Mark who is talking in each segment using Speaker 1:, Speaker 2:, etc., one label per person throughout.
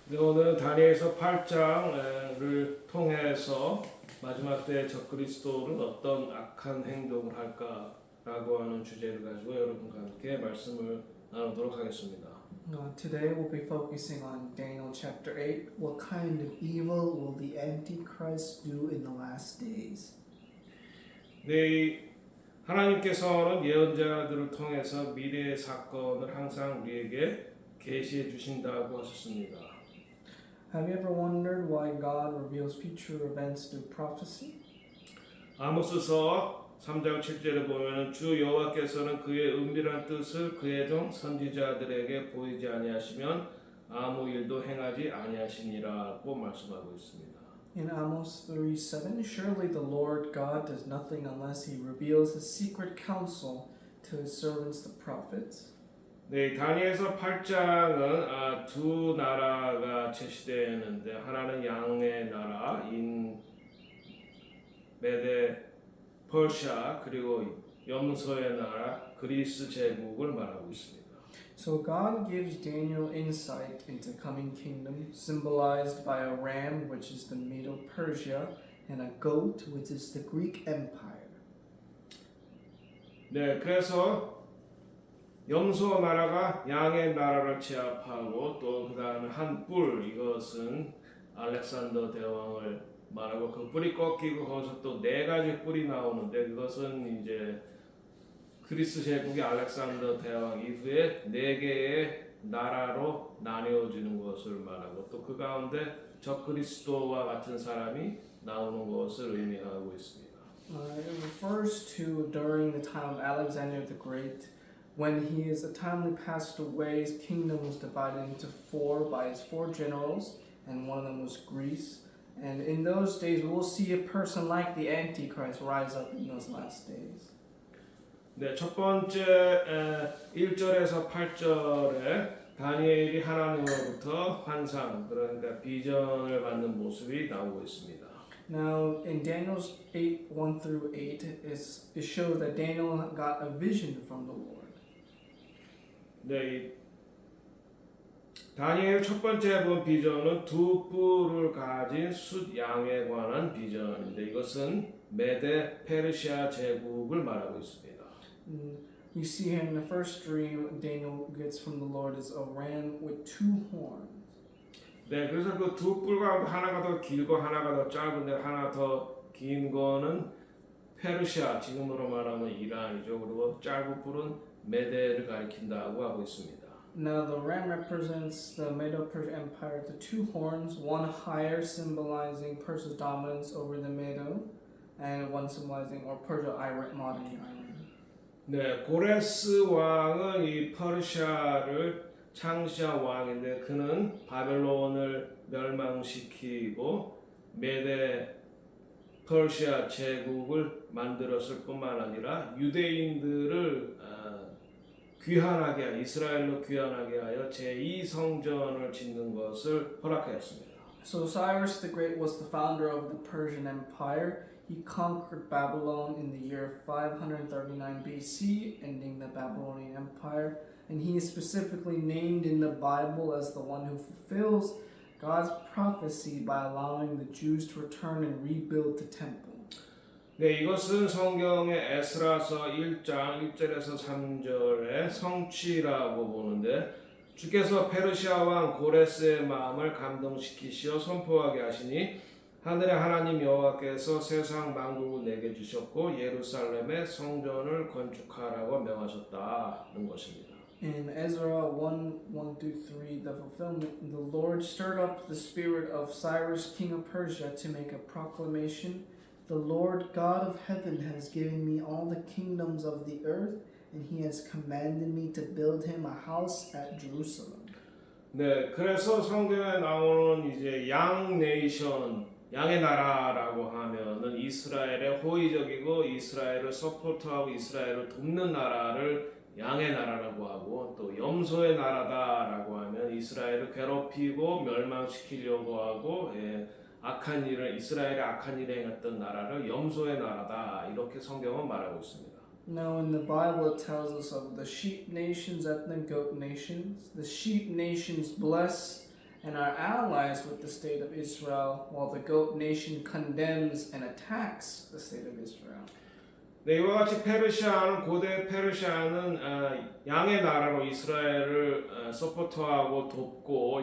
Speaker 1: 네, 오늘 다니엘서 8장을 통해서 마지막 때 적그리스도는 어떤 악한 행동을 할까라고 하는 주제를 가지고 여러분과 함께 말씀을 나누도록 하겠습니다.
Speaker 2: Today we'll be focusing on Daniel chapter 8. What kind of evil will the Antichrist do in the last days?
Speaker 1: 네, 하나님께서는 예언자들을 통해서 미래의 사건을 항상 우리에게 계시해 주신다고 하셨습니다.
Speaker 2: Have you ever wondered why God reveals future events through prophecy?
Speaker 1: 아모스서 3장 7절에 보면 주 여호와께서는 그의 은밀한 뜻을 그의 종 선지자들에게 보이지 아니하시면 아무 일도 행하지 아니하시니라고 말씀하고 있습니다.
Speaker 2: In Amos 3:7, surely the Lord God does nothing unless he reveals his secret counsel to his servants the prophets.
Speaker 1: 네, 다니엘서 8장은 두 나라가 제시되는데 하나는 양의 나라인 메데 퍼시아 그리고 염소의 나라 그리스 제국을 말하고 있습니다.
Speaker 2: So God gives Daniel insight into coming kingdom, symbolized by a ram, which is the Medo-Persia, and a goat, which is the Greek Empire.
Speaker 1: 네, 그래서 염소 나라가 양의 나라를 제압하고 또 그다음에 한 뿔 이것은 알렉산더 대왕을 말하고 그 뿔이 꺾이고 거기서 또 네 가지 뿔이 나오는데 그것은 이제 그리스 제국의 알렉산더 대왕 이후에 네 개의 나라로 나뉘어지는 것을 말하고 또 그 가운데 적그리스도와 같은 사람이 나오는 것을 의미하고 있습니다.
Speaker 2: It refers to during the time of Alexander the Great, when he is untimely passed away, his kingdom was divided into four by his four generals, and one of them was Greece. And in those days, we will see a person like the Antichrist rise up in those last days.
Speaker 1: 네, 첫 번째 1절에서 8절에 다니엘이 하나님으로부터 환상 그러니까 비전을 받는 모습이 나오고 있습니다.
Speaker 2: Now, in Daniel's 8, 1 through 8, it shows that Daniel got a vision from the Lord.
Speaker 1: 네, 다니엘 첫 번째 본 비전은 두 뿔을 가진 숫양에 관한 비전인데 이것은 메데 페르시아 제국을 말하고 있습니다.
Speaker 2: We see here in the first dream Daniel gets from the Lord is a ram with two horns.
Speaker 1: 네, 그래서 그 두 뿔 가운데 하나가 더 길고 하나가 더 짧은데 하나 더 긴 거는 페르시아 지금으로 말하면 이란이죠. 그리고 짧은 뿔은 메데를 가리킨다고 하고 있습니다.
Speaker 2: Now the ram represents the Medo-Persian Empire. The two horns, one higher symbolizing Persia's dominance over the Medo, and one symbolizing or Persia, modern Iran.
Speaker 1: 네, 고레스 왕은 이 퍼르시아를 창시한 왕인데 그는 바벨론을 멸망시키고 메데 퍼르시아 제국을 만들었을 뿐만 아니라 유대인들을 귀환하게 하여 이스라엘로 귀환하게 하여 제2성전을 짓는 것을 허락하였습니다.
Speaker 2: So Cyrus the Great was the founder of the Persian Empire. He conquered Babylon in the year 539 BC, ending the Babylonian Empire. And he is specifically named in the Bible as the one who fulfills God's prophecy by allowing the Jews to return and rebuild the temple.
Speaker 1: 네, 이것은 성경의 에스라서 1장 1절에서 3절의 성취라고 보는데 주께서 페르시아 왕 고레스의 마음을 감동시키시어 선포하게 하시니 하늘의 하나님 여호와께서 세상 만국을 내게 주셨고 예루살렘의 성전을 건축하라고 명하셨다는 것입니다.
Speaker 2: In Ezra 1:1-3, the fulfillment, the Lord stirred up the spirit of Cyrus, king of Persia, to make a proclamation. The Lord God of heaven has given me all the kingdoms of the earth, and he has commanded me to build him a house at Jerusalem.
Speaker 1: 네, 그래서 성경에 나오는 이제 양 네이션, 양의 나라라고 하면은 이스라엘의 호의적이고 이스라엘을 서포트하고 이스라엘을 돕는 나라를 양의 나라라고 하고 또 염소의 나라다라고 하면 이스라엘을 괴롭히고 멸망시키려고 하고 악한 일을 이스라엘의 악한 일을 행했던 나라를 염소의 나라다 이렇게 성경은 말하고 있습니다.
Speaker 2: Now in the Bible it tells us of the sheep nations and the goat nations. The sheep nations bless and are allies with the state of Israel, while the goat nation condemns and attacks the state of Israel.
Speaker 1: 네, 이와 같이 페르시아는 고대 페르시아는 양의 나라로 이스라엘을 서포트하고 돕고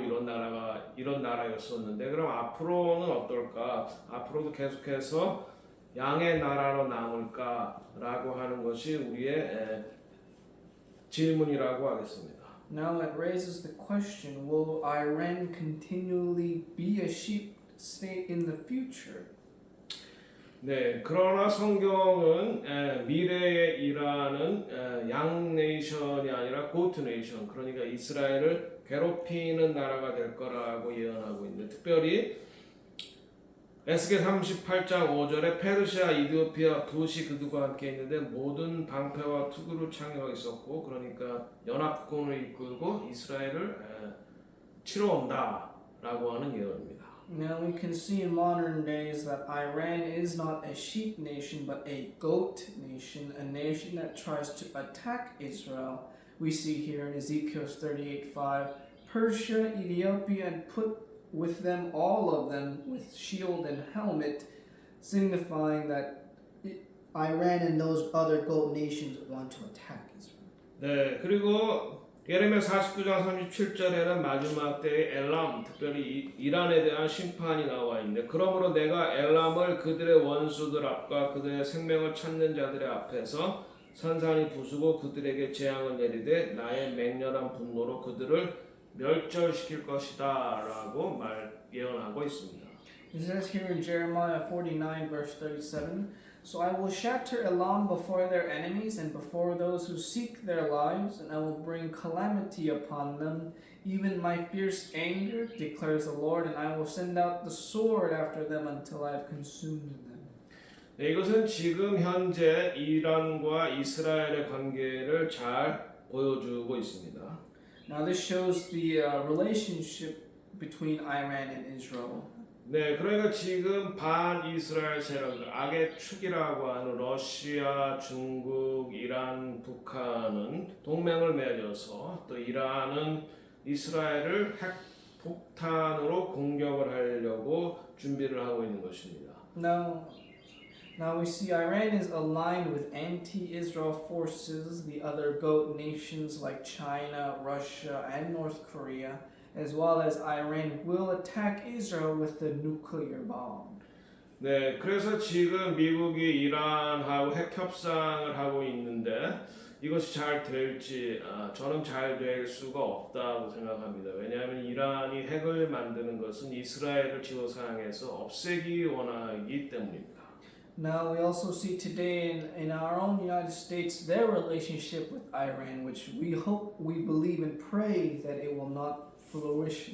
Speaker 1: 이런 나라였었는데 그럼 앞으로는 어떨까? 앞으로도 계속해서 양의 나라로 남을까라고 하는 것이 우리의 질문이라고 하겠습니다.
Speaker 2: Now it raises the question, will Iran continually be a sheep state in the future?
Speaker 1: 네, 그러나 성경은 미래의 이란은 양 네이션이 아니라 고트 네이션, 그러니까 이스라엘을 괴롭히는 나라가 될 거라고 예언하고 있는데 특별히 에스겔 38장 5절에 페르시아, 이디오피아, 부시 그들과 함께 있는데 모든 방패와 투구를 창조하고 있었고 그러니까 연합군을 이끌고 이스라엘을 치러 온다라고 하는 예언입니다.
Speaker 2: Now we can see in modern days that Iran is not a sheep nation but a goat nation, a nation that tries to attack Israel. We see here in Ezekiel 38:5, Persia, Ethiopia, and put with them all of them with shield and helmet, signifying that Iran and those other goat nations want to attack Israel.
Speaker 1: 네, 그리고 예레미야 49장 37절에는 마지막 때의 엘람, 특별히 이란에 대한 심판이 나와 있는데 그러므로 내가 엘람을 그들의 원수들 앞과 그들의 생명을 찾는 자들의 앞에서 산산이 부수고 그들에게 재앙을 내리되 나의 맹렬한 분노로 그들을 멸절시킬 것이다 라고 예언하고 있습니다.
Speaker 2: It says here in Jeremiah 49 verse 37, So I will shatter Elam before their enemies and before those who seek their lives, and I will bring calamity upon them, even my fierce anger, declares the Lord, and I will send out the sword after them until I have consumed them.
Speaker 1: 네, 이것은 지금 현재 이란과 이스라엘의 관계를 잘 보여주고 있습니다.
Speaker 2: Now this shows the relationship between Iran and Israel.
Speaker 1: 네, 그러니까 지금 반이스라엘 세력들, 악의 축이라고 하는 러시아, 중국, 이란, 북한은 동맹을 맺어서 또 이란은 이스라엘을 핵 폭탄으로 공격을 하려고 준비를 하고 있는 것입니다.
Speaker 2: Now we see Iran is aligned with anti-Israel forces, the other goat nations like China, Russia, and North Korea, as well as Iran will attack Israel with the nuclear bomb.
Speaker 1: 네, 그래서 지금 미국이 이란하고 핵 협상을 하고 있는데 이것이 잘 될지 저는 잘 될 수가 없다고 생각합니다. 왜냐하면 이란이 핵을 만드는 것은 이스라엘을 지도 사항에서 없애기 원하기 때문입니다.
Speaker 2: Now we also see today in our own United States their relationship with Iran, which we hope, we believe and pray that it will not flourish.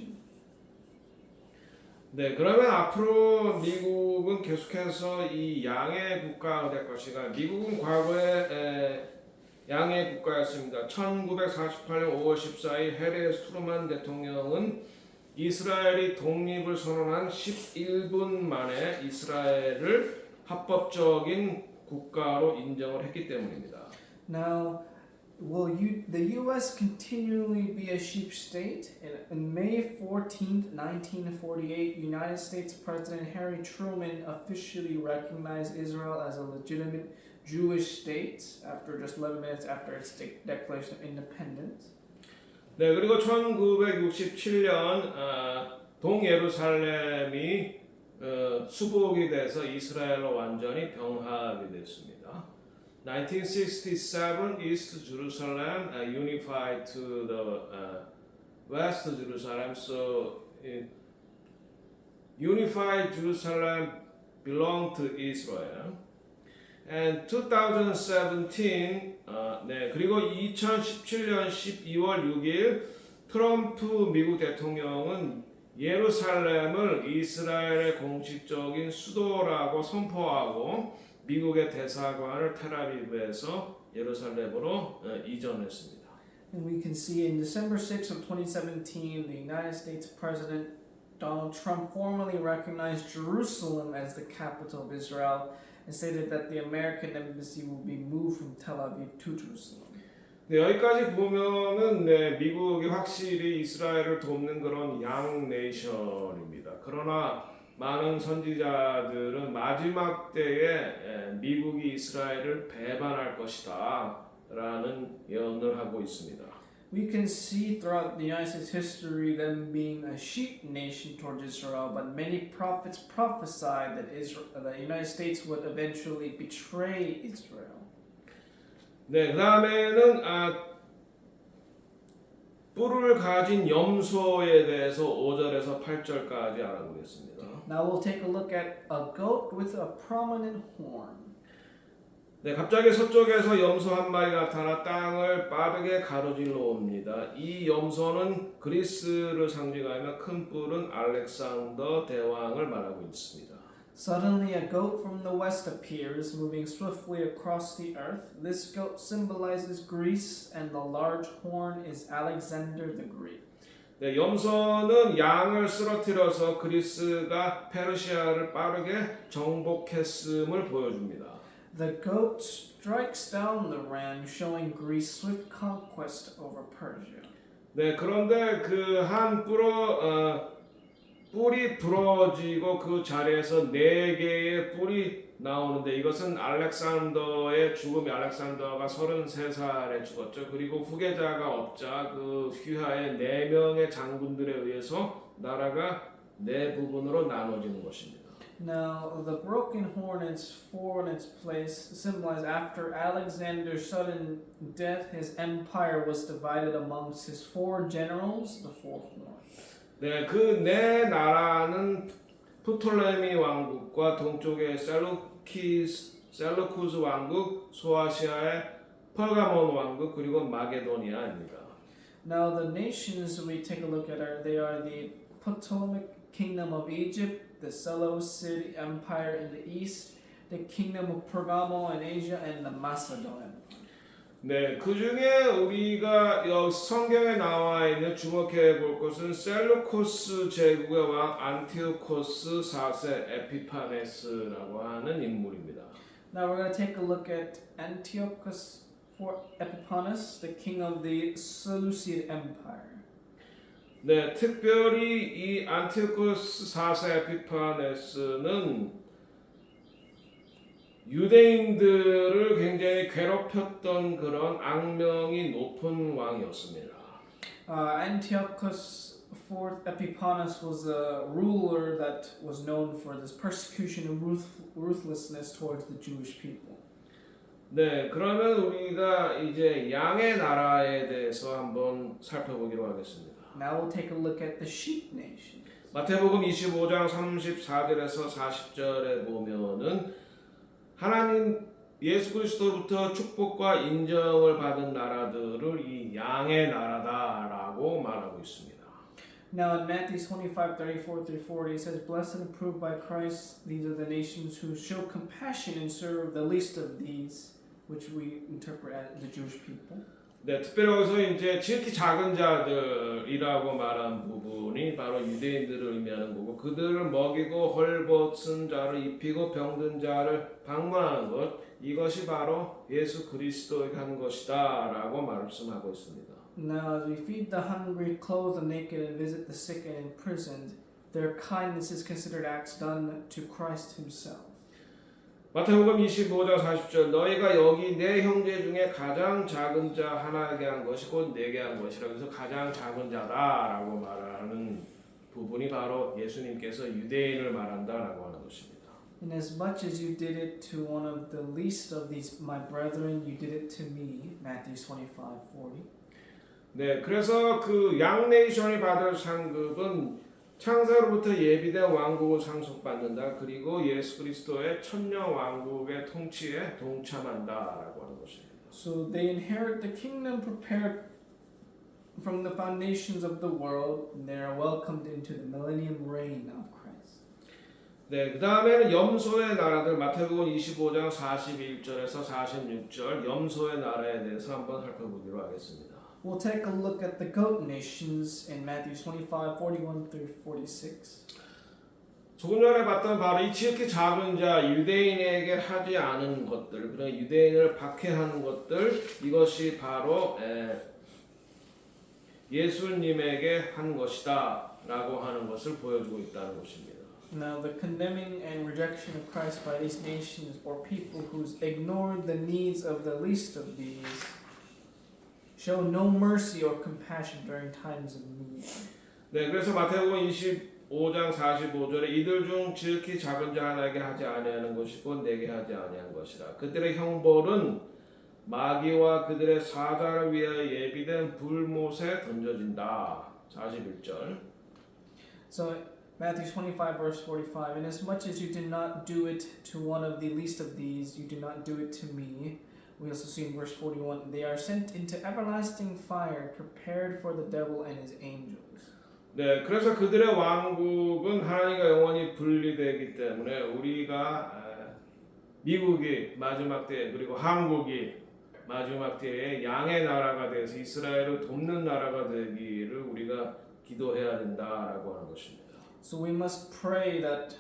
Speaker 1: 네, 그러면 앞으로 미국은 계속해서 이 양의 국가가 될 것이가 미국은 과거에 양의 국가였습니다. 1948년 5월 14일 해리스 트루만 대통령은 이스라엘이 독립을 선언한 11분 만에 이스라엘을 합법적인 국가로 인정을 했기 때문입니다.
Speaker 2: Now, will the U.S. continually be a sheep state? On May 14th, 1948, United States President Harry Truman officially recognized Israel as a legitimate Jewish state after just 11 minutes after its declaration of independence.
Speaker 1: 네, 그리고 1967년 동예루살렘이 수복이 돼서 이스라엘로 완전히 병합이 됐습니다. 1967, East Jerusalem unified to the West Jerusalem. So unified Jerusalem belonged to Israel. And 2017, 네, 그리고 2017년 12월 6일 트럼프 미국 대통령은 예루살렘을 이스라엘의 공식적인 수도라고 선포하고 미국의 대사관을 텔아비브에서 예루살렘으로 이전했습니다.
Speaker 2: And we can see in December 6th of 2017, the United States President Donald Trump formally recognized Jerusalem as the capital of Israel and stated that the American embassy will be moved from Tel Aviv to Jerusalem.
Speaker 1: 네, 여기까지 보면은 미국이 확실히 이스라엘을 돕는 그런 양 네이션입니다. 그러나 많은 선지자들은 마지막 때에 미국이 이스라엘을 배반할 것이다 라는 예언을 하고 있습니다.
Speaker 2: We can see throughout the United States history them being a sheep nation towards Israel, but many prophets prophesied that the United States would eventually betray Israel.
Speaker 1: 네, 그 다음에는 뿔을 가진 염소에 대해서 5절에서 8절까지 알아보겠습니다.
Speaker 2: Now we'll take a look at a goat with a prominent horn.
Speaker 1: 네, 갑자기 서쪽에서 염소 한 마리 나타나 땅을 빠르게 가로질러 옵니다. 이 염소는 그리스를 상징하며 큰 뿔은 알렉산더 대왕을 말하고 있습니다.
Speaker 2: Suddenly a goat from the west appears, moving swiftly across the earth. This goat symbolizes Greece, and the large horn is Alexander the Great.
Speaker 1: 네, 염소는 양을 쓰러뜨려서 그리스가 페르시아를 빠르게 정복했음을 보여줍니다.
Speaker 2: The goat strikes down the ram, showing Greece's swift conquest over Persia.
Speaker 1: 네, 그런데 그 한 뿔이 부러지고 그 자리에서 4개의 뿔이 나오는데 이것은 알렉산더의 죽음이 알렉산더가 33살에 죽었죠. 그리고 후계자가 없자 그 휘하의 4명의 장군들에 의해서 나라가 4부분으로 나눠지는 것입니다.
Speaker 2: Now, the broken horn is four in its place, symbolized after Alexander's sudden death, his empire was divided amongst his four generals, the four horns.
Speaker 1: 네, 그 4나라는 프톨레미 왕국과 동쪽의 셀루쿠스 왕국, 소아시아의 퍼가몬 왕국 그리고 마게도니아입니다.
Speaker 2: Now, the nations we take a look at they are the Ptolemaic kingdom of Egypt, the Seleucid Empire in the east, the kingdom of Pergamo in Asia, and the Macedonian.
Speaker 1: 네, 그 중에 우리가 여기 성경에 나와 있는 주목해 볼 것은 셀루코스 제국의 왕 안티오코스 4세 에피파네스라고 하는 인물입니다.
Speaker 2: Now we're going to take a look at Antiochus Epiphanes, the king of the Seleucid Empire.
Speaker 1: 네, 특별히 이 안티오코스 4세 에피파네스는 유대인들을 굉장히 괴롭혔던 그런 악명이 높은 왕이었습니다.
Speaker 2: Antiochus IV Epiphanes was a ruler that was known for this persecution and ruthlessness towards the Jewish people.
Speaker 1: 네, 그러면 우리가 이제 양의 나라에 대해서 한번 살펴보기로 하겠습니다.
Speaker 2: Now we'll take a look at the sheep nation.
Speaker 1: 마태복음 25장 34절에서 40절에 보면은 하나님 예수 그리스도로부터 축복과 인정을 받은 나라들을 이 양의 나라다라고 말하고 있습니다.
Speaker 2: Now in Matthew 25:34 through 40 it says, "Blessed and approved by Christ, these are the nations who show compassion and serve the least of these," which we interpret as the Jewish people.
Speaker 1: 네, 특별히 여기서 이제 지극히 작은 자들이라고 말한 부분이 바로 유대인들을 의미하는 거고 그들을 먹이고 헐벗은 자를 입히고 병든 자를 방문하는 것 이것이 바로 예수 그리스도에게 하는 것이다라고 말씀하고 있습니다.
Speaker 2: Now as we feed the hungry, clothe the naked, and visit the sick and imprisoned, their kindness is considered acts done to Christ himself.
Speaker 1: 마태복음 25장 40절 너희가 여기 내 형제 중에 가장 작은 자 하나에게 한 것이 곧 내게 한 것이라 그래서 가장 작은 자다라고 말하는 부분이 바로 예수님께서 유대인을 말한다라고 하는 것입니다.
Speaker 2: Inasmuch as you did it to one of the least of these my brethren, you did it to me. Matthew 25:40.
Speaker 1: 네, 그래서 그 양네이션이 받을 상급은 창세로부터 예비된 왕국을 상속받는다. 그리고 예수 그리스도의 천년 왕국의 통치에 동참한다라고 하는 것입니다.
Speaker 2: So they inherit the kingdom prepared from the foundations of the world, and they are welcomed into the millennium reign of Christ.
Speaker 1: 네, 그 다음에는 염소의 나라들 마태복음 25장 41절에서 46절 염소의 나라에 대해서 한번 살펴보기로 하겠습니다.
Speaker 2: We'll take a look at the goat nations in Matthew 25:41 through 46.
Speaker 1: 조금 전에 봤던 바로 이 지극히 작은 자 유대인에게 하지 않은 것들, 그런 유대인을 박해하는 것들, 이것이 바로 예수님에게 한 것이다라고 하는 것을 보여주고 있다는 것입니다.
Speaker 2: Now, the condemning and rejection of Christ by these nations or people who ignored the needs of the least of these show no mercy or compassion during times of need.
Speaker 1: 네, 그래서 마태복음 25장 45절에 이들 중 지극히 작은 자 하나에게 하지 아니하는 것이고 내게 하지 아니한 것이라. 그들의 형벌은 마귀와 그들의 사자를 위하여 예비된 불못에 던져진다. 41절.
Speaker 2: So, Matthew 25, verse 45, inasmuch as you did not do it to one of the least of these, you do not do it to me. We also see in verse 41, they are sent into everlasting fire, prepared for the devil and his angels.
Speaker 1: 네, 그래서 그들의 왕국은 하나님과 영원히 분리되기 때문에 우리가 미국이 마지막 때 그리고 한국이 마지막 때에 양의 나라가 돼서 이스라엘을 돕는 나라가 되기를 우리가 기도해야 된다라고 하는 것입니다.
Speaker 2: So we must pray that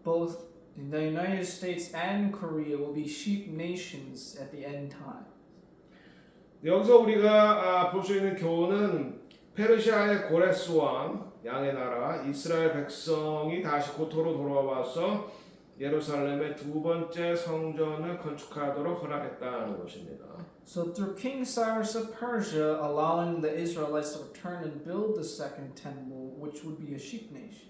Speaker 2: both the United States and Korea will be sheep nations at the end time.
Speaker 1: 여기서 우리가 볼 수 있는 교훈은 페르시아의 고레스 왕, 양의 나라, 이스라엘 백성이 다시 고토로 돌아와서 예루살렘의 두 번째 성전을 건축하도록 허락했다는 것입니다.
Speaker 2: So through King Cyrus of Persia allowing the Israelites to return and build the second temple, which would be a sheep nation.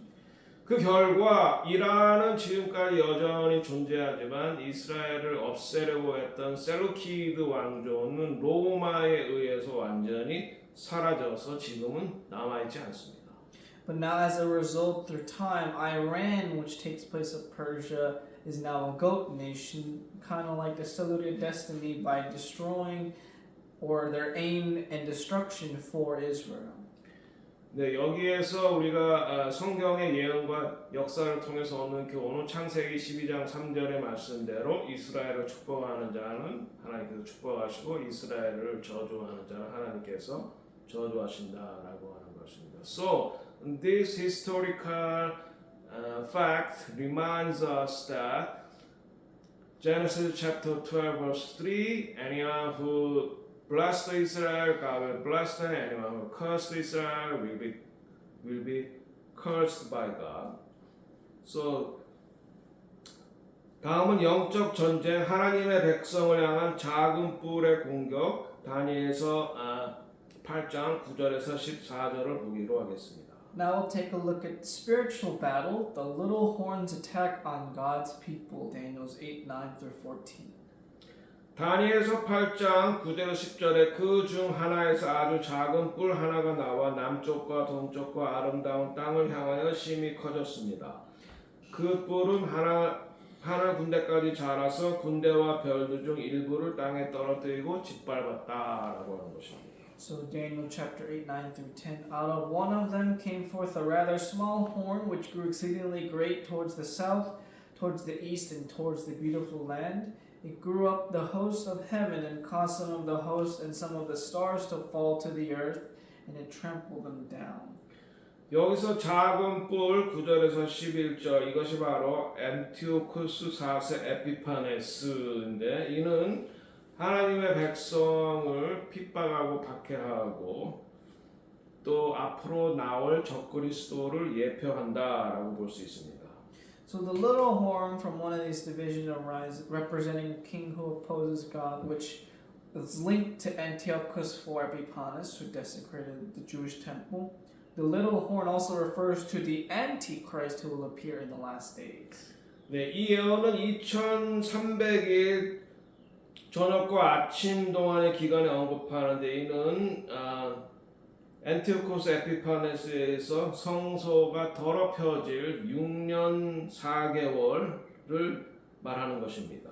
Speaker 1: 그 결과 이란은 지금까지 여전히 존재하지만 이스라엘을 없애려고 했던 셀루키드 왕조는 로마에 의해서 완전히 사라져서 지금은 남아있지 않습니다.
Speaker 2: But now as a result through time, Iran, which takes place of Persia, is now a goat nation, kind of like the Seleucid destiny by destroying or their aim and destruction for Israel.
Speaker 1: 네, 여기에서 우리가 성경의 예언과 역사를 통해서 얻는 교훈은 창세기 12장 3절의 말씀대로 이스라엘을 축복하는 자는 하나님께서 축복하시고 이스라엘을 저주하는 자는 하나님께서 저주하신다라고 하는 것입니다. So this historical fact reminds us that Genesis chapter 12 verse 3, anyone who blessed Israel, God will bless them. Anyone who cursed Israel will be cursed by God. So 다음은 영적 전쟁, 하나님의 백성을 향한 작은 뿔의 공격. 다니엘서 8장 9절에서 14절을 보기로 하겠습니다.
Speaker 2: Now we'll take a look at spiritual battle, the little horn's attack on God's people, Daniel's 8, 9 through 14.
Speaker 1: 다니엘서 8장 9절 10절에 그 중 하나에서 아주 작은 뿔 하나가 나와 남쪽과 동쪽과 아름다운 땅을 향하여 심히 커졌습니다. 그 뿔은 하나 군대까지 자라서 군대와 별들 중 일부를 땅에 떨어뜨리고 짓밟았다라고 하는 것입니다.
Speaker 2: So Daniel chapter 8, 9 through 10. Out of one of them came forth a rather small horn, which grew exceedingly great towards the south, towards the east, and towards the beautiful land. It grew up the hosts of heaven and caused some of the hosts and some of the stars to fall to the earth, and it trampled them down.
Speaker 1: 여기서 작은 뿔 9절에서 11절 이것이 바로 안티오쿠스 4세 에피파네스인데 이는 하나님의 백성을 핍박하고 박해하고 또 앞으로 나올 적그리스도를 예표한다라고 볼 수 있습니다.
Speaker 2: So the little horn from one of these divisions arises, representing a king who opposes God, which is linked to Antiochus IV Epiphanes, who desecrated the Jewish temple. The little horn also refers to the Antichrist who will appear in the last days.
Speaker 1: 네, 이 예언은 2300일 저녁과 아침 동안의 기간에 언급하는데 이는 안티오코스 에피파네스에서 성소가 더럽혀질 6년 4개월을 말하는 것입니다.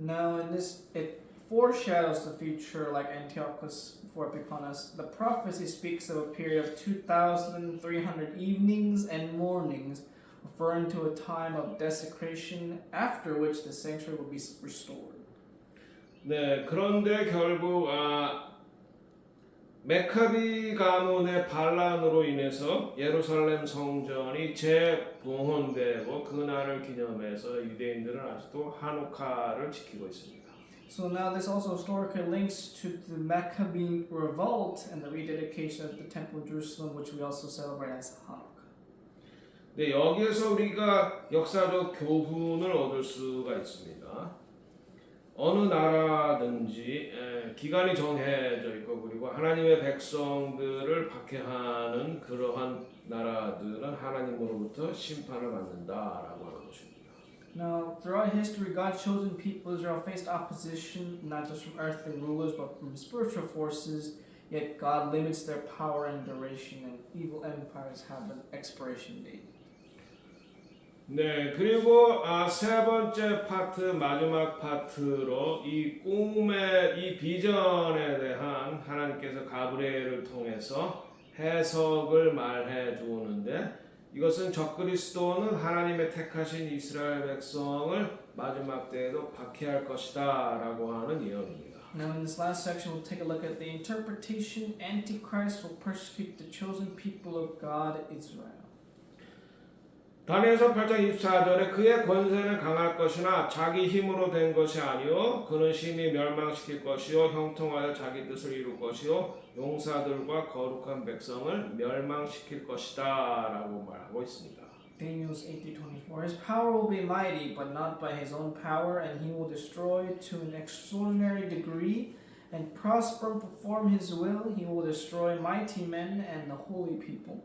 Speaker 2: Now in this, it foreshadows the future like Antiochus IV Epiphanes. The prophecy speaks of a period of 2,300 evenings and mornings, referring to a time of desecration after which the sanctuary will be restored.
Speaker 1: 네, 그런데 결국 메카비 가문의 반란으로 인해서 예루살렘 성전이 재봉헌되고 그날을 기념해서 유대인들은 아직도 하누카를 지키고 있습니다.
Speaker 2: So now this also historically links to the Maccabean revolt and the rededication of the Temple of Jerusalem, which we also celebrate as Hanukkah.
Speaker 1: 네, 여기에서 우리가 역사적 교훈을 얻을 수가 있습니다. 어느 나라든지 기간이 정해져 있고 그리고 하나님의 백성들을 박해하는 그러한 나라들은 하나님으로부터 심판을 받는다라고 하는 것입니다.
Speaker 2: Now, throughout history, God's chosen people Israel faced opposition not just from earthly rulers but from spiritual forces. Yet God limits their power and duration, and evil empires have an expiration date.
Speaker 1: 네, 그리고 세 번째 파트 마지막 파트로 이 꿈의 이 비전에 대한 하나님께서 가브리엘을 통해서 해석을 말해 주는데 이것은 적그리스도는 하나님의 택하신 이스라엘 백성을 마지막 때에도 박해할 것이다라고 하는 예언입니다.
Speaker 2: Now, in this last section, we'll take a look at the interpretation. Antichrist will persecute the chosen people of God, Israel.
Speaker 1: 다니엘서 8장 24절에 그의 권세는 강할 것이나 자기 힘으로 된 것이 아니요 그는 심히 멸망시킬 것이요 형통하여 자기 뜻을 이룰 것이요 용사들과 거룩한 백성을 멸망시킬 것이다 라고 말하고 있습니다.
Speaker 2: Daniel's 8-24. His power will be mighty, but not by his own power, and he will destroy to an extraordinary degree and prosper and perform his will. He will destroy mighty men and the holy people.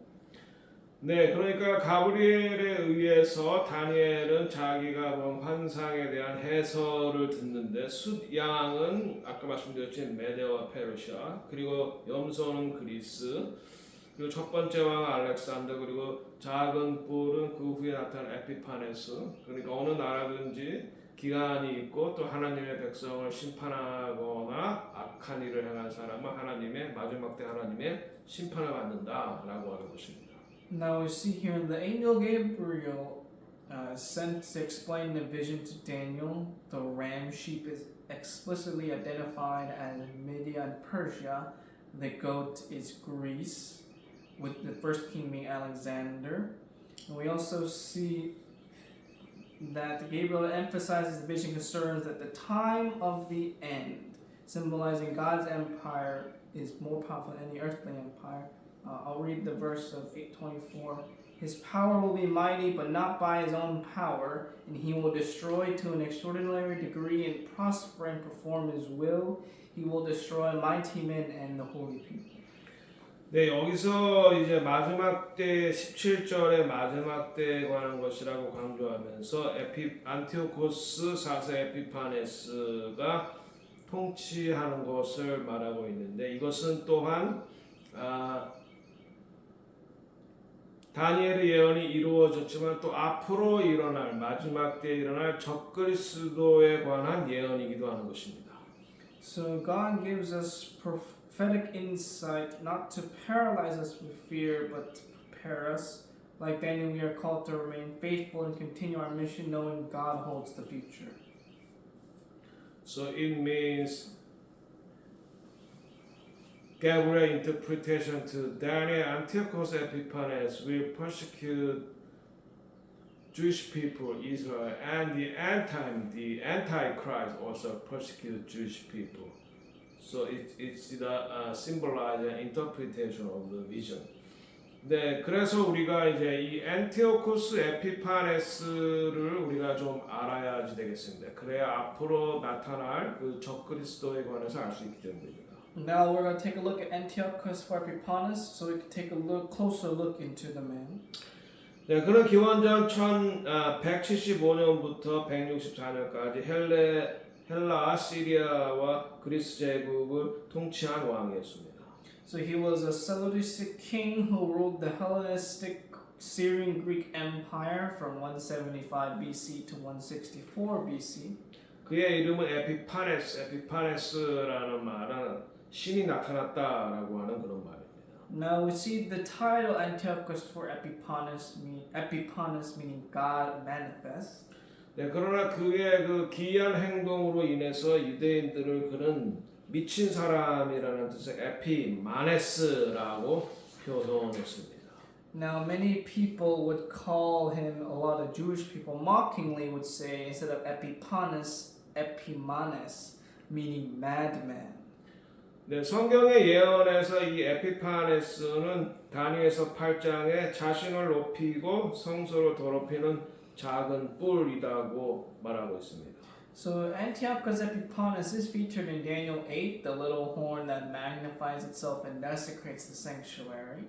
Speaker 1: 네, 그러니까 가브리엘에 의해서 다니엘은 자기가 본 환상에 대한 해설을 듣는데 숫양은 아까 말씀드렸지 메데와 페르시아 그리고 염소는 그리스 그리고 첫 번째 왕 알렉산더 그리고 작은 뿔은 그 후에 나타난 에피파네스 그러니까 어느 나라든지 기간이 있고 또 하나님의 백성을 심판하거나 악한 일을 행한 사람은 하나님의 마지막 때 하나님의 심판을 받는다라고 하는 것입니다.
Speaker 2: Now we see here the angel Gabriel sent to explain the vision to Daniel. The ram sheep is explicitly identified as Media and Persia. The goat is Greece, with the first king being Alexander. And we also see that Gabriel emphasizes the vision concerns that the time of the end, symbolizing God's empire, is more powerful than any earthly empire. I'll read the verse of 8:24. His power will be mighty, but not by his own power, and he will destroy to an extraordinary degree and prosper and perform his will. He will destroy mighty men and the holy people.
Speaker 1: 네, 여기서 이제 마지막 때 17절의 마지막 때에 관한 것이라고 강조하면서 안티오코스 4세 에피파네스가 통치하는 것을 말하고 있는데 이것은 또한 다니엘의 예언이 이루어졌지만 또 앞으로 일어날 마지막 때에 일어날 적그리스도에 관한 예언이기도 하는 것입니다.
Speaker 2: So God gives us prophetic insight not to paralyze us with fear but to prepare us. Like Daniel, we are called to remain faithful and continue our mission knowing God holds the future.
Speaker 1: So it means Gabriel interpretation to Daniel Antiochus Epiphanes will persecute Jewish people, Israel, and the Antichrist also persecute Jewish people. So it's the symbolizing interpretation of the vision. 네, 그래서 우리가 이제 이 안티오코스 에피파네스를 우리가 좀 알아야지 되겠습니다. 그래야 앞으로 나타날 그 적그리스도에 관해서 알 수 있기 때문입니다.
Speaker 2: Now we're going to take a look at Antiochus Epiphanes, so we can take a closer look into the man.
Speaker 1: 네, 그는 기원전 175년부터 164년까지 헬라, 시리아와 그리스 제국을 통치한 왕이었습니다.
Speaker 2: So he was a Seleucid king who ruled the Hellenistic Syrian Greek Empire from 175 BC to 164 BC.
Speaker 1: 그의 이름은 에피파네스라는 말은 신이 나타났다라고 하는 그런 말입니다.
Speaker 2: Now we see the title Antiochus for Epiphanes meaning God manifest.
Speaker 1: 네, 그러나 그의 그 기이한 행동으로 인해서 유대인들을 그는 미친 사람이라는 뜻의 에피마네스라고 표현했습니다.
Speaker 2: Now, many people would call him, a lot of Jewish people mockingly would say, instead of Epipanes, Epimanes, meaning madman.
Speaker 1: 네, 성경의 예언에서 이 에피파네스는 다니엘서 8장에 자신을 높이고 성소를 더럽히는 작은 뿔이라고 말하고 있습니다.
Speaker 2: So Antiochus Epiphanes is featured in Daniel 8, the little horn that magnifies itself and desecrates the sanctuary.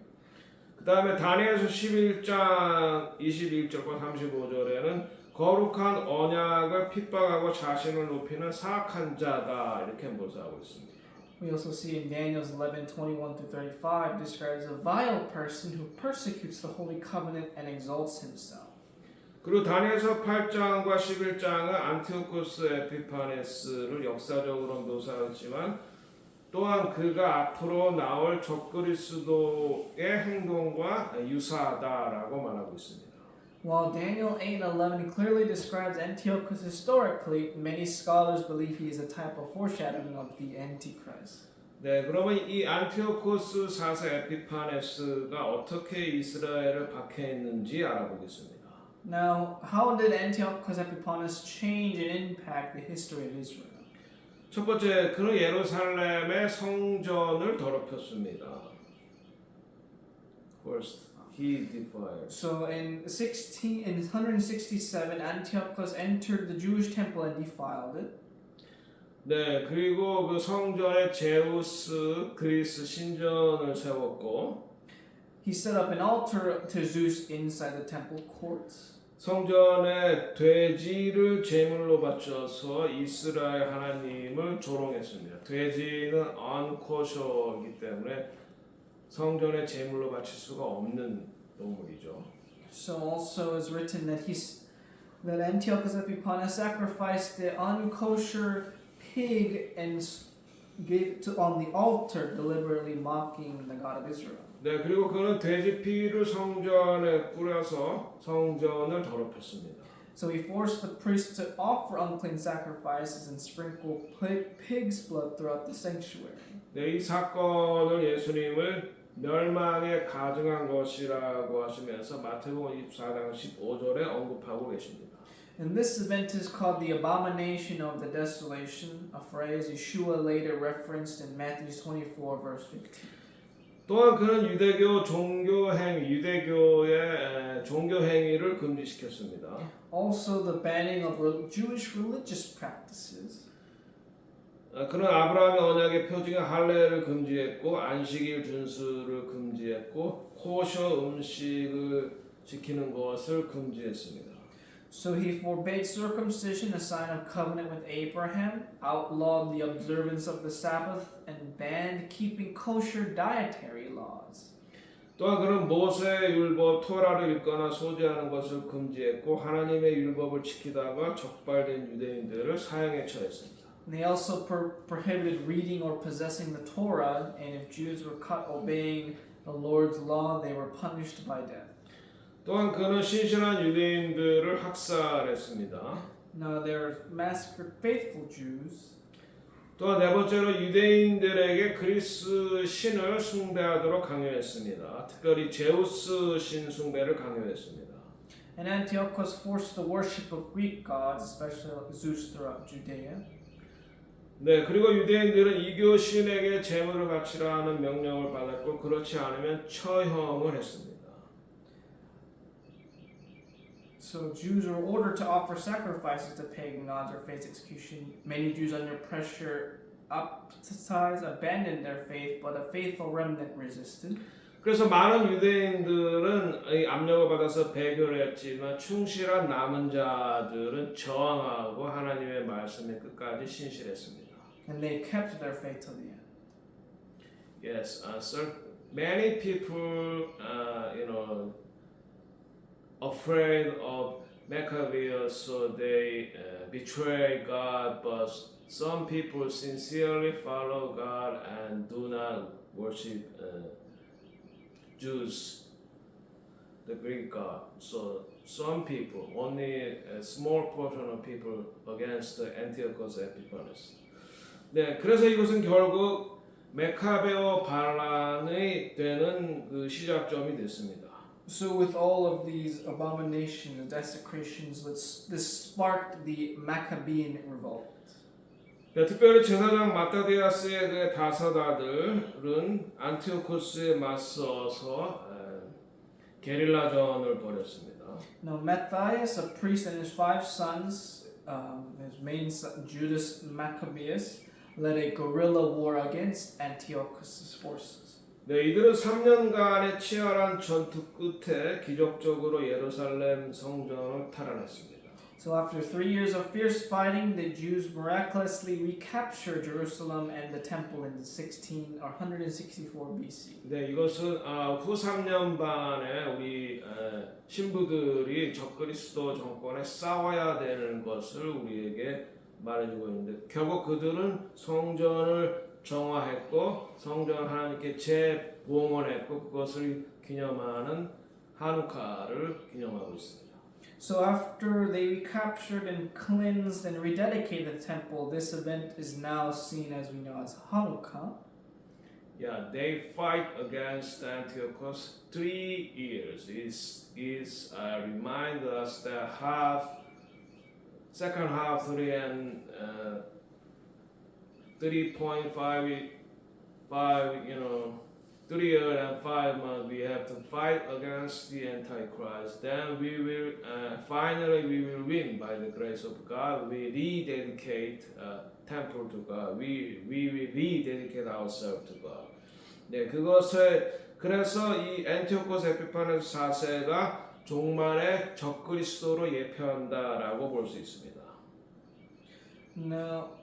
Speaker 1: 그 다음에 다니엘서 11장 21절과 35절에는 거룩한 언약을 핍박하고 자신을 높이는 사악한 자다 이렇게 묘사하고 있습니다.
Speaker 2: We also see in Daniel's 11:21-35 describes a vile person who persecutes the holy covenant and exalts himself.
Speaker 1: 그리고 다니엘서 8장과 11장은 안티오코스 에피파네스를 역사적으로 묘사하지만 또한 그가 앞으로 나올 적그리스도의 행동과 유사하다라고 말하고 있습니다.
Speaker 2: While Daniel 8:11 clearly describes Antiochus historically, many scholars believe he is a type of foreshadowing of the Antichrist.
Speaker 1: 네, 그러면 이 안티오코스 4세 에피파네스가 어떻게 이스라엘을 박해했는지 알아보겠습니다.
Speaker 2: Now, how did Antiochus Epiphanes change and impact the history of Israel?
Speaker 1: 첫 번째, 그는 예루살렘의 성전을 더럽혔습니다. First, he defiled.
Speaker 2: So in 167, Antiochus entered the Jewish temple and defiled it.
Speaker 1: 네, 그리고 그 성전에 제우스 그리스 신전을 세웠고
Speaker 2: He set up an altar to Zeus inside the temple courts.
Speaker 1: 성전에 돼지를 제물로 바쳐서 이스라엘 하나님을 조롱했습니다. 돼지는 언코셔이기 때문에 성전에 제물로 바칠 수가 없는 동물이죠.
Speaker 2: So also is written that that Antiochus Epiphanes sacrificed the unkosher pig and gave it on the altar, deliberately mocking the God of Israel.
Speaker 1: 네, 그리고 그는 돼지 피를 성전에 뿌려서 성전을 더럽혔습니다.
Speaker 2: So he forced the priests to offer unclean sacrifices and sprinkle pig's blood throughout the sanctuary.
Speaker 1: 네, 이 사건을 예수님을 멸망에 가증한 것이라고 하시면서 마태복음 24장 15절에 언급하고 계십니다.
Speaker 2: And this event is called the abomination of the desolation, a phrase Yeshua later referenced in Matthew 24 verse 15.
Speaker 1: 또한 그는 유대교의 종교 행위를 금지시켰습니다.
Speaker 2: Also the banning of Jewish religious practices.
Speaker 1: 그는 아브라함의 언약의 표징인 할례를 금지했고 안식일 준수를 금지했고 코셔 음식을 지키는 것을 금지했습니다.
Speaker 2: So he forbade circumcision, a sign of covenant with Abraham, outlawed the observance of the Sabbath, and banned keeping kosher dietary laws.
Speaker 1: 또한 그는 모세의 율법 토라를 읽거나 소지하는 것을 금지했고 하나님의 율법을 지키다가 적발된 유대인들을 사형에 처했습니다.
Speaker 2: And they also prohibited reading or possessing the Torah, and if Jews were caught obeying the Lord's law, they were punished by death.
Speaker 1: 또한 그는 신실한 유대인들을 학살했습니다.
Speaker 2: Now they massacred faithful Jews.
Speaker 1: 또한 네 번째로 유대인들에게 그리스 신을 숭배하도록 강요했습니다. 특별히 제우스 신 숭배를 강요했습니다.
Speaker 2: And Antiochus forced the worship of Greek gods, especially Zeus, throughout Judea.
Speaker 1: 네, 그리고 유대인들은 이교 신에게 제물을 바치라는 명령을 받았고 그렇지 않으면 처형을 했습니다.
Speaker 2: So Jews were ordered to offer sacrifices to pagan gods or face execution. Many Jews under pressure abandoned their faith, but a faithful remnant resisted.
Speaker 1: 그래서 많은 유대인들은 이 압력을 받아서 배교를 했지만 충실한 남은 자들은 저항하고 하나님의 말씀에 끝까지 신실했습니다.
Speaker 2: And they kept their faith till the end.
Speaker 1: Yes, many people, afraid of Maccabees, so they betray God. But some people sincerely follow God and do not worship Jews, the Greek God. So some people, only a small portion of people against Antiochus Epiphanes. 네, 그래서 이것은 결국 메카베오 반란이 되는 그 시작점이 됐습니다.
Speaker 2: So with all of these abominations and desecrations, this sparked the Maccabean revolt.
Speaker 1: 네, 특별히 제사장 마타디아스의 그 다서다들은 안티오코스에 맞서서 게릴라전을 벌였습니다.
Speaker 2: Now Matthias, a priest, and his 5 sons, his main son Judas Maccabeus, led a guerrilla war against Antiochus' forces.
Speaker 1: 네, 이들은 3년간의 치열한 전투 끝에 기적적으로 예루살렘 성전을 탈환했습니다.
Speaker 2: So after 3 years of fierce fighting, the Jews miraculously recaptured Jerusalem and the temple in 164 BC.
Speaker 1: 네, 이것은 후 3년 반에 우리 신부들이 적그리스도 정권에 싸워야 되는 것을 우리에게 말해주고 있는데 결국 그들은 성전을 정화했고 성전 하나님께 재봉헌했고 그것을 기념하는 하누카를 기념하고 있습니다.
Speaker 2: So after they recaptured and cleansed and rededicated the temple, this event is now seen as we know as Hanukkah.
Speaker 1: Yeah, they fight against Antiochus 3 years. Is remind us that second half 3 and 3.5, 3 years and 5 months we have to fight against the Antichrist. Then we will finally we will win by the grace of God. We rededicate temple to God. We will rededicate ourselves to God. 네, 그것을 그래서 이 안티오코스 에피파네스 4세가 종말의 적그리스도로 예표한다라고 볼 수 있습니다.
Speaker 2: Now,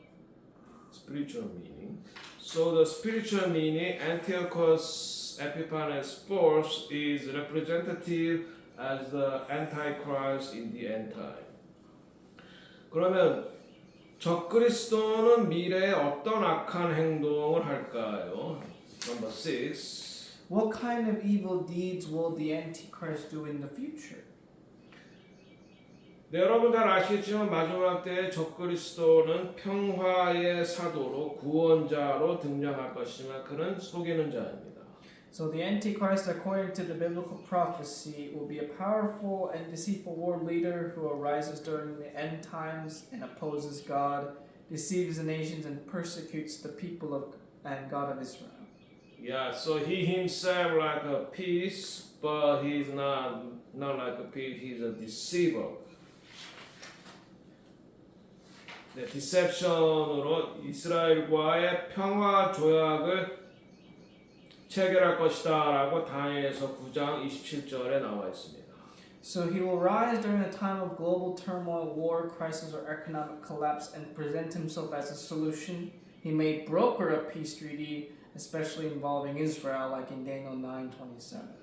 Speaker 1: Spiritual meaning. So the spiritual meaning, Antiochus Epiphanes force is representative as the Antichrist in the end time. 그러면 적그리스도는 미래에 어떤 악한 행동을 할까요? Number 6.
Speaker 2: what kind of evil deeds will the Antichrist do in the future?
Speaker 1: 네, 여러분 잘 아시겠지만 마지막 때에 적그리스도는 평화의 사도로 구원자로 등장할 것이지만 그는 속이는 자입니다.
Speaker 2: So the Antichrist, according to the biblical prophecy, will be a powerful and deceitful world leader who arises during the end times and opposes God, deceives the nations, and persecutes the people and God of Israel.
Speaker 1: Yeah, so he himself like a peace, but he's not like a peace. He's a deceiver. 네, 디셉션으로 이스라엘과의 평화 조약을 체결할 것이다라고 다니엘서 9장 27절에 나와 있습니다.
Speaker 2: So he will rise during a time of global turmoil, war, crisis, or economic collapse and present himself as a solution. He may broker a peace treaty, especially involving Israel, like in Daniel 9:27.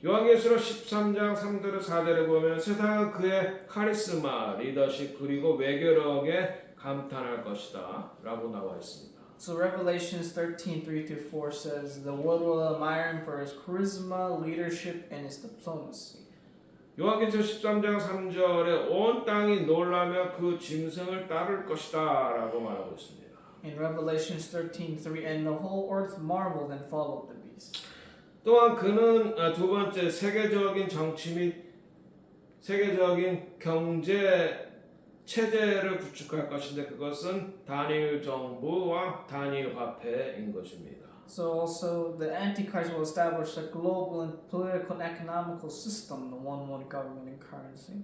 Speaker 1: 요한계시록 13장 3절에 4절에 보면 세상은 그의 카리스마, 리더십 그리고 외교력에 감탄할 것이다 라고 나와 있습니다.
Speaker 2: So Revelations 13:3-4 says, the world will admire him for his charisma, leadership, and his diplomacy.
Speaker 1: 요한계시록 13장 3절에 온 땅이 놀라며 그 짐승을 따를 것이다 라고 말하고 있습니다.
Speaker 2: In Revelations 13:3, and the whole earth marveled and followed the beast.
Speaker 1: 또한 그는 두 번째 세계적인 정치 및 세계적인 경제 체제를 구축할 것인데 그것은 단일 정부와 단일 화폐인 것입니다.
Speaker 2: So also the Antichrist will establish a global and political and economical system, the one government and currency.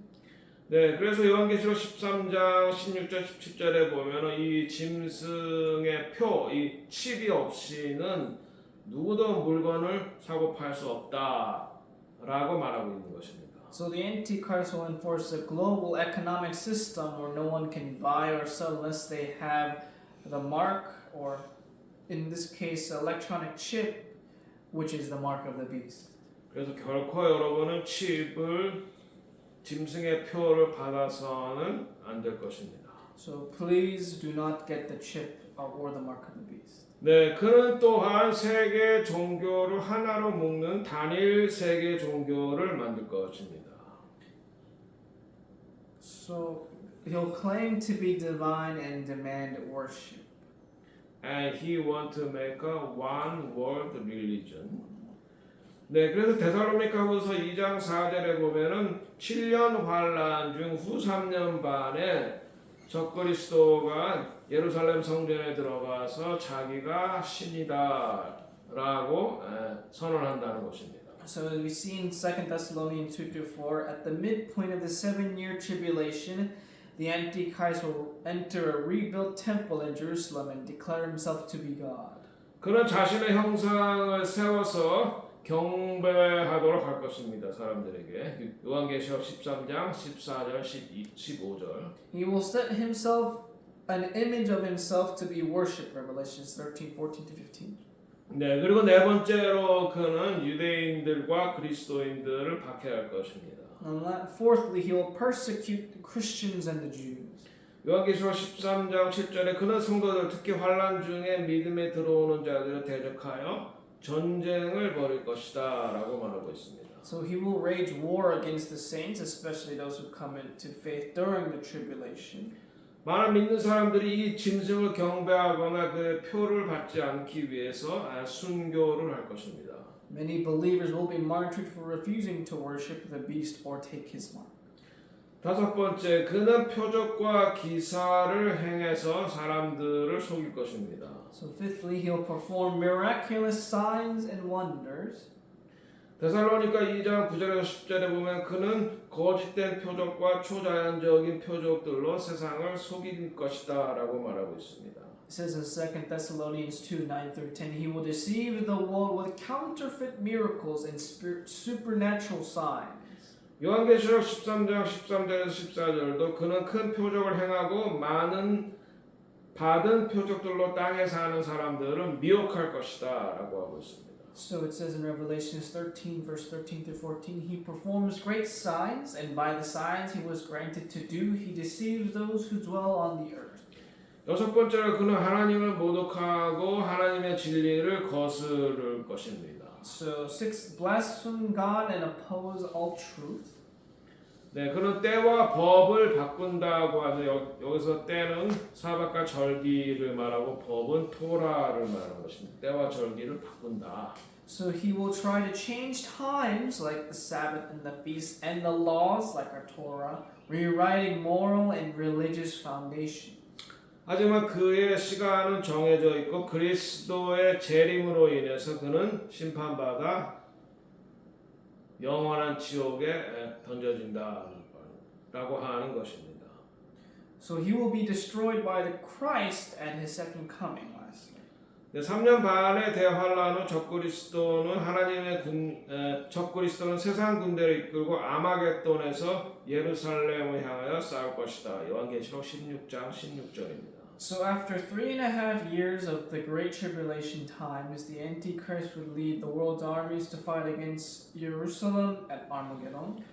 Speaker 1: 네, 그래서 요한계시록 13장 16절 17절에 보면은 이 짐승의 표, 이 칩이 없이는 누구도 물건을 사고 팔 수 없다라고 말하고 있는 것입니다.
Speaker 2: So the Antichrist will enforce a global economic system where no one can buy or sell unless they have the mark, or in this case, electronic chip, which is the mark of the beast.
Speaker 1: 그래서 결코 여러분은 칩을 짐승의 표를 받아서는 안 될 것입니다.
Speaker 2: So please do not get the chip or the mark of the beast.
Speaker 1: 네, 그는 또한 세계 종교를 하나로 묶는 단일 세계 종교를 만들 것입니다.
Speaker 2: So he'll claim to be divine and demand worship.
Speaker 1: and he want to make a one world religion. 네, 그래서 데살로니가후서 2장 4절에 보면은 7년 환란 중 후 3년 반에 적그리스도가 예루살렘 성전에 들어가서 자기가 신이다라고 선언한다는 것입니다.
Speaker 2: So as we see in 2 Thessalonians 2-4, at the midpoint of the 7-year tribulation, the Antichrist will enter a rebuilt temple in Jerusalem and declare himself to be God.
Speaker 1: 그는 자신의 형상을 세워서 경배하도록 할 것입니다. 사람들에게. 요한계시록 13장 14절 15절.
Speaker 2: He will set himself an image of himself to be worshipped. Revelations 13:14-15.
Speaker 1: 네, 그리고 네 번째로 그는 유대인들과 그리스도인들을 박해할 것입니다.
Speaker 2: And fourthly, he will persecute the Christians and the Jews.
Speaker 1: 요한계시록 13장 7절에 그는 성도들 특히 환난 중에 믿음에 들어오는 자들을 대적하여 전쟁을 벌일 것이다 라고 말하고 있습니다.
Speaker 2: So he will wage war against the saints, especially those who come into faith during the tribulation.
Speaker 1: 많은 믿는 사람들이 이 짐승을 경배하거나 그 표를 받지 않기 위해서 순교를 할 것입니다.
Speaker 2: Many believers will be martyred for refusing to worship the beast or take his mark.
Speaker 1: 다섯 번째, 그는 표적과 기사를 행해서 사람들을 속일 것입니다.
Speaker 2: So fifthly, he'll perform miraculous signs and wonders.
Speaker 1: 데살로니가 2장 9절에서 10절에 보면 그는 거짓된 표적과 초자연적인 표적들로 세상을 속일 것이다 라고 말하고 있습니다.
Speaker 2: It says in 2 Thessalonians 2:9-10, he will deceive the world with counterfeit miracles and supernatural signs.
Speaker 1: 요한계시록 13장 13절에서 14절도 그는 큰 표적을 행하고 많은 받은 표적들로 땅에 사는 사람들은 미혹할 것이다 라고 하고 있습니다.
Speaker 2: So it says in Revelations 13, verse 13-14, he performs great signs, and by the signs he was granted to do, he deceives those who dwell on the earth.
Speaker 1: 여섯 번째로 그는 하나님을 모독하고 하나님의 진리를 거스를 것입니다.
Speaker 2: So sixth, blaspheme God and oppose all truth.
Speaker 1: 네, 그는 때와 법을 바꾼다고 하죠. 여기서 때는 사박과 절기를 말하고 법은 토라를 말하는 것입니다. 때와 절기를 바꾼다.
Speaker 2: So he will try to change times like the Sabbath and the feast and the laws like our Torah, rewriting moral and religious foundation.
Speaker 1: 하지만 그의 시간은 정해져 있고 그리스도의 재림으로 인해서 그는 심판받아 영원한 지옥에 던져진다라고 하는 것입니다.
Speaker 2: So he will be destroyed by the Christ at his second coming. Lastly.
Speaker 1: 3년 반의 대환란 후 적그리스도는 세상 군대를 이끌고 아마겟돈에서 예루살렘을 향하여 싸울 것이다. 요한계시록 16장 16절입니다.
Speaker 2: So after 3.5 years of the Great Tribulation times, the Antichrist would lead the world's armies to fight against Jerusalem at Armageddon.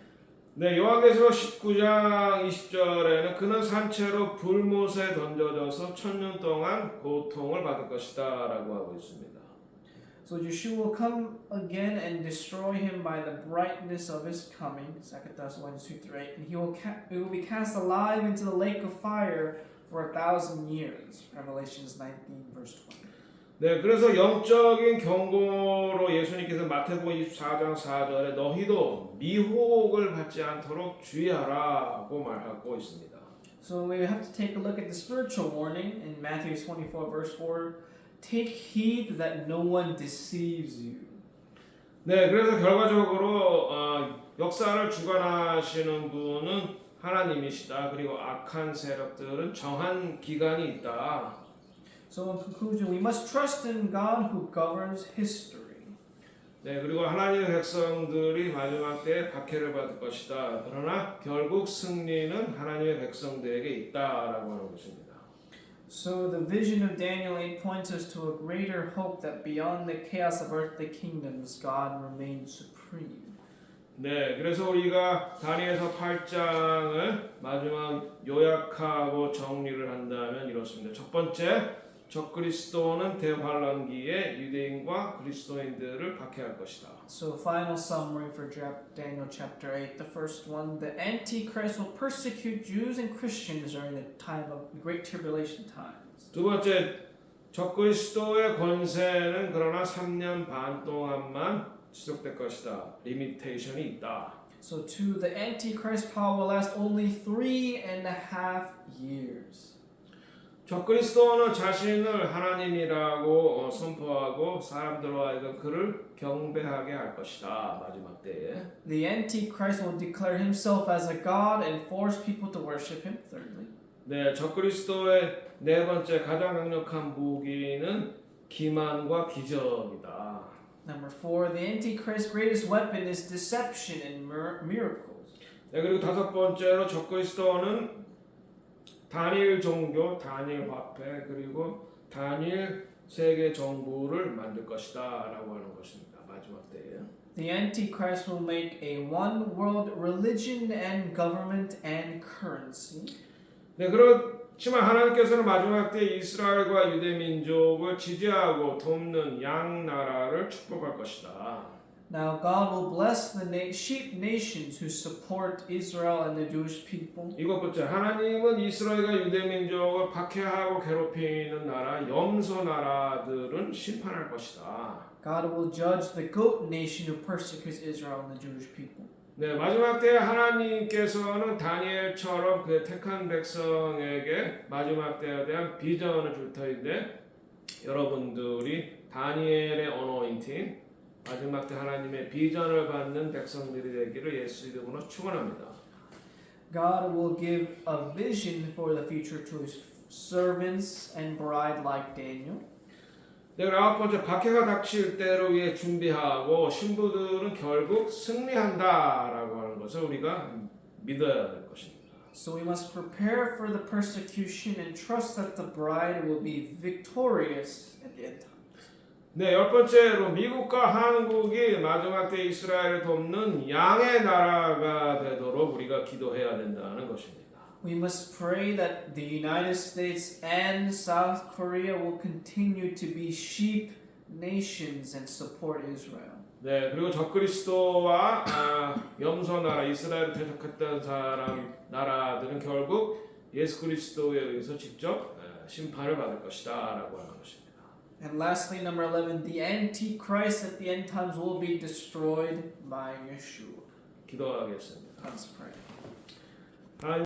Speaker 1: 네, 요한계시록 19장 20절에는 그는 산채로 불못에 던져져서 1000년 동안 고통을 받을 것이다 라고 하고 있습니다.
Speaker 2: So Yeshua will come again and destroy him by the brightness of his coming, 2 Thessalonians 2:8, and he will be cast alive into the lake of fire for 1,000 years, Revelations 19 verse 20.
Speaker 1: 네, 그래서 영적인 경고로 예수님께서 마태복음 24장 4절에 너희도 미혹을 받지 않도록 주의하라고 말하고 있습니다.
Speaker 2: So we have to take a look at the spiritual warning in Matthew 24 verse 4. Take heed that no one deceives you.
Speaker 1: 네, 그래서 결과적으로 역사를 주관하시는 분은 하나님이시다. 그리고 악한 세력들은 정한 기간이 있다.
Speaker 2: So in conclusion, we must trust in God who governs history.
Speaker 1: 네, 그리고 하나님의 백성들이 마지막 때에 박해를 받을 것이다. 그러나 결국 승리는 하나님의 백성들에게 있다라고 하는 것입니다.
Speaker 2: So the vision of Daniel 8 points us to a greater hope that beyond the chaos of earthly kingdoms, God remains supreme.
Speaker 1: 네, 그래서 우리가 다니엘서 8장을 마지막 요약하고 정리를 한다면 이렇습니다. 첫 번째, 적그리스도는 대환란기에 유대인과 그리스도인들을 박해할 것이다.
Speaker 2: So final summary for Daniel chapter 8. The first one, the Antichrist will persecute Jews and Christians during the time of the Great Tribulation times.
Speaker 1: 두 번째, 적그리스도의 권세는 그러나 3년 반 동안만 지속될 것이다. 리미테이션이 있다.
Speaker 2: So too, the Antichrist power will last only 3.5 years.
Speaker 1: 적그리스도는 자신을 하나님이라고 선포하고 사람들로 하여금 그를 경배하게 할 것이다. 마지막 때에.
Speaker 2: The Antichrist will declare himself as a god and force people to worship him. Thirdly.
Speaker 1: 네, 적그리스도의 네 번째 가장 강력한 무기는 기만과 기적이다.
Speaker 2: Number 4, the Antichrist's greatest weapon is deception and miracles.
Speaker 1: 네, 그리고 다섯 번째로 적그리스도는 단일 종교, 단일 화폐, 그리고 단일 세계 정부를 만들 것이다라고 하는 것입니다. 마지막 때에.
Speaker 2: The Antichrist will make a one world religion and government and currency.
Speaker 1: 네, 그렇지만 하나님께서는 마지막 때 이스라엘과 유대 민족을 지지하고 돕는 양 나라를 축복할 것이다.
Speaker 2: Now God will bless the sheep nations who support Israel and the Jewish people.
Speaker 1: 이것 번째, 하나님은 이스라엘과 유대 민족을 박해하고 괴롭히는 나라, 염소 나라들은 심판할 것이다.
Speaker 2: God will judge the goat nation who persecutes Israel and the Jewish people.
Speaker 1: 네, 마지막 때 하나님께서는 다니엘처럼 그 택한 백성에게 마지막 때에 대한 비전을 줄 터인데 여러분들이 다니엘의 어노인팅 마지막 때 하나님의 비전을 받는 백성들이 되기를 예수 이름으로 축원합니다.
Speaker 2: God will give a vision for the future to his servants and bride like Daniel.
Speaker 1: 네, 아홉 번째, 박해가 닥칠 때를 위해 준비하고 신부들은 결국 승리한다라고 하는 것을 우리가 믿어야 될 것입니다.
Speaker 2: So we must prepare for the persecution and trust that the bride will be victorious at the end time.
Speaker 1: 네, 열 번째로 미국과 한국이 마지막 때 이스라엘을 돕는 양의 나라가 되도록 우리가 기도해야 된다는 것입니다.
Speaker 2: We must pray that the United States and South Korea will continue to be sheep nations and support Israel.
Speaker 1: 네, 그리고 적그리스도와 염소 나라 이스라엘을 대적했던 나라들은 결국 예수 그리스도에 의해서 직접 심판을 받을 것이다라고 하는 것입니다.
Speaker 2: And lastly, number 11, the Antichrist at the end times will be destroyed by Yeshua.
Speaker 1: 기도하겠습니다.
Speaker 2: Let's pray.
Speaker 1: 하나님